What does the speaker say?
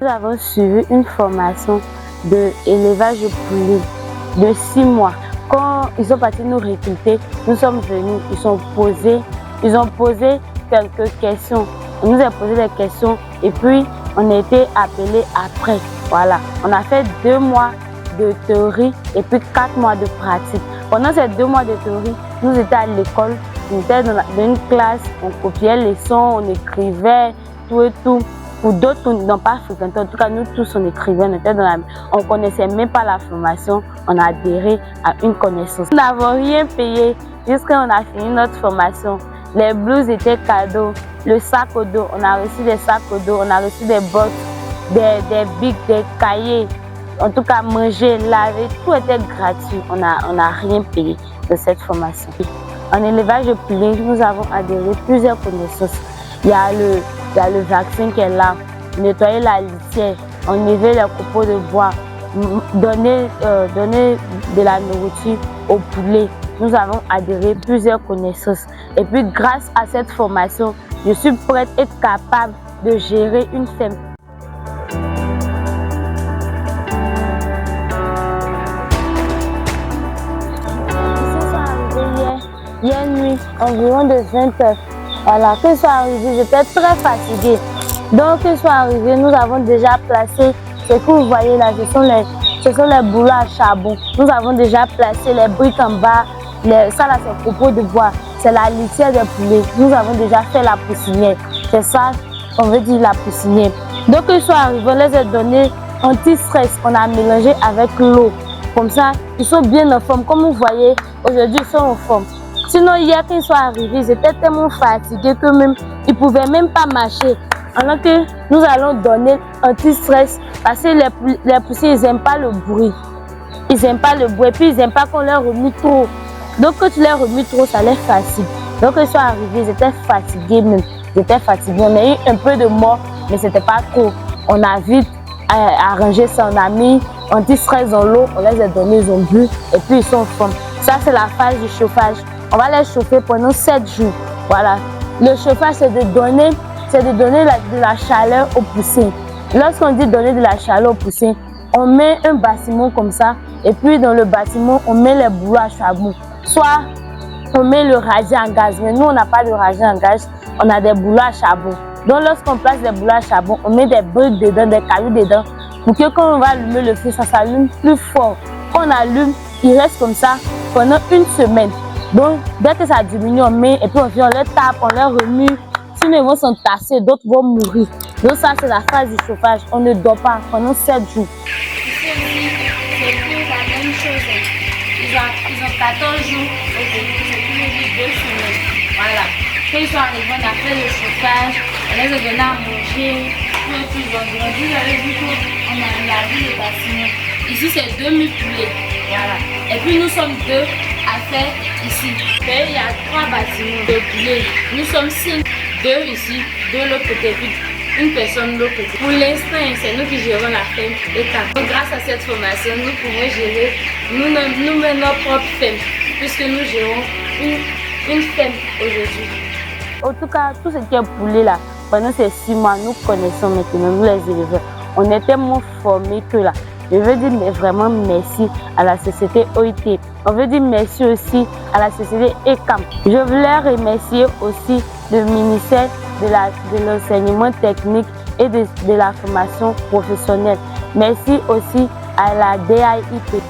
avons suivi une formation d'élevage de poulets de 6 mois. Quand ils sont partis nous recruter, nous sommes venus, ils ont posé quelques questions. On nous a posé des questions et puis on a été appelés après. Voilà, on a fait 2 mois de théorie et puis 4 mois de pratique. Pendant ces 2 mois de théorie, nous étions à l'école, on était dans une classe, on copiait les leçons, on écrivait, tout et tout. Pour d'autres qui n'ont pas fréquenté, en tout cas nous tous on écrivait, on connaissait même pas la formation, on a adhéré à une connaissance. Nous n'avons rien payé jusqu'à on a fini notre formation. Les blouses étaient cadeaux, le sac au dos, on a reçu des sacs au dos, on a reçu des bottes, des bics, des cahiers. En tout cas, manger, laver, tout était gratuit. On n'a rien payé de cette formation. En élevage de poulets, nous avons adhéré plusieurs connaissances. Il y a le vaccin qui est là, nettoyer la litière, enlever les copeaux de bois, donner de la nourriture aux poulets. Nous avons adhéré plusieurs connaissances. Et puis, grâce à cette formation, je suis prête et capable de gérer une ferme. Hier nuit, environ de 20 h. Voilà, qu'ils soient arrivés, j'étais très fatiguée. Donc, qu'ils soient arrivés, nous avons déjà placé ce que vous voyez là, ce sont les boulots à charbon. Nous avons déjà placé les briques en bas, ça là c'est le copeau de bois, c'est la litière des poulets. Nous avons déjà fait la poussinière. C'est ça, on veut dire la poussinière. Donc, qu'ils soient arrivés, on les a donné anti-stress qu'on a mélangé avec l'eau. Comme ça, ils sont bien en forme. Comme vous voyez, aujourd'hui, ils sont en forme. Sinon, hier, qu'ils soient arrivés, ils étaient tellement fatigués que même, ils ne pouvaient même pas marcher. Alors que nous allons donner anti-stress parce que les poussins, ils n'aiment pas le bruit. Ils n'aiment pas le bruit et puis ils n'aiment pas qu'on leur remue trop. Donc, quand tu leur remues trop, ça les fatigue. Donc, ils sont arrivés, ils étaient fatigués même. Ils étaient fatigués. On a eu un peu de mort, mais ce n'était pas trop. On a vite arrangé ça. On a mis anti-stress dans l'eau, on les a donnés, ils ont bu et puis ils sont en forme. Ça, c'est la phase du chauffage. On va les chauffer pendant 7 jours. Voilà. Le chauffage, c'est de donner de la chaleur aux poussins. Lorsqu'on dit donner de la chaleur aux poussins, on met un bâtiment comme ça et puis dans le bâtiment, on met les boulots à charbon. Soit on met le radier en gaz, mais nous, on n'a pas de radier en gaz, on a des boulots à charbon. Donc, lorsqu'on place des boulots à charbon, on met des briques dedans, des cailloux dedans, pour que quand on va allumer le feu, ça s'allume plus fort. Quand on allume, il reste comme ça pendant 1 semaine. Donc, dès que ça diminue, on met et puis on les tape, on les remue. Sinon, ils vont s'entasser, d'autres vont mourir. Donc, ça, c'est la phase du chauffage. On ne dort pas pendant 7 jours. C'est plus la même chose. Ils ont 14 jours, c'est plus de 2 semaines. Voilà. Quand ils sont arrivés, on a fait le chauffage, on les a donné à manger. Puis ils ont grandi, vous avez vu qu'on a lavé le bâtiment. Ici, c'est 2000 poulets. Voilà. Et puis, nous sommes 2 à faire ici. Et il y a 3 bâtiments de poulets. Nous sommes 5, 2 ici, 2 de l'autre côté, puis une personne de l'autre côté. Pour l'instant, c'est nous qui gérons la ferme. Donc, grâce à cette formation, nous pouvons gérer nous-mêmes notre propre ferme, puisque nous gérons une ferme aujourd'hui. En tout cas, tout ce qui est poulet là, pendant ces 6 mois, nous connaissons maintenant, nous les éleveurs. On est tellement formés que là. Je veux dire mais vraiment merci à la société OIT. On veut dire merci aussi à la société ECAM. Je voulais remercier aussi le ministère de l'enseignement technique et de la formation professionnelle. Merci aussi à la DAIP.